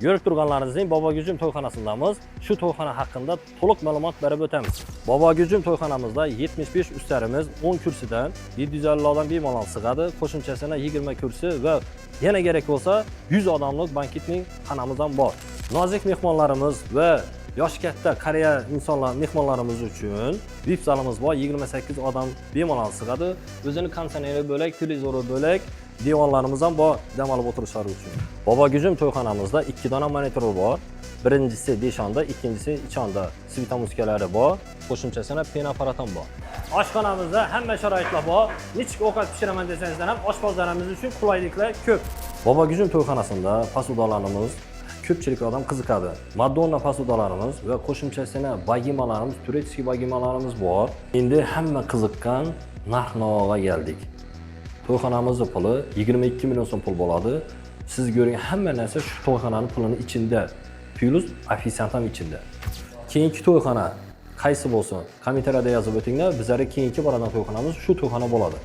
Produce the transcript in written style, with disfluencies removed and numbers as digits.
Görüp turganlarinizning Bobogujum to'yxonasindamiz. Shu to'yxona haqida to'liq ma'lumot berib o'tamiz. Bobogujum to'yxonamizda 75 ustalarimiz 10 kursidan 750 odam bemalol sig'adi. Qo'shimchasini 20 kursi va yana kerak bo'lsa 100 odamlik banketning xonamiz ham bor. Nozik mehmonlarimiz va yoshi katta qariya insonlar mehmonlarimiz uchun VIP zalimiz bor. 28 odam bemalol sig'adi. O'zini konditsioneri bo'lak, televizori bo'lak, divonlarimiz ham bor dam olib o'tirishlari uchun. Bobogujum to'yxonamizda 2 dona monitor bor. Birinchisi deshonda, ikkinchisi ichonda. Svita musikalari bor. Qo'shimchasini pen apparat ham bor. Oshxonamizda hamma sharoitlar bor. Nechuk ovqat pishiraman desangizlar ham oshpazlarimiz uchun qulayliklar ko'p. Bobogujum to'yxonasida posudalarimiz ko'pchilik odam qiziqadi. Madonna posudalarimiz va qo'shimchasini bagimalarimiz, turetskiy bagimalarimiz bor. Endi hamma qiziqqan narx-navoga keldik. To'yxonamizning puli 22 million so'm pul bo'ladi. Siz ko'rgan hamma narsa shu to'yxonaning pulini ichida, plus ofisiant ham ichida. Keyingi to'yxona qaysi bo'lsin? Kommentariyada yozib o'tinglar. Bizlar keyingi boradan to'yxonamiz shu to'yxona bo'ladi.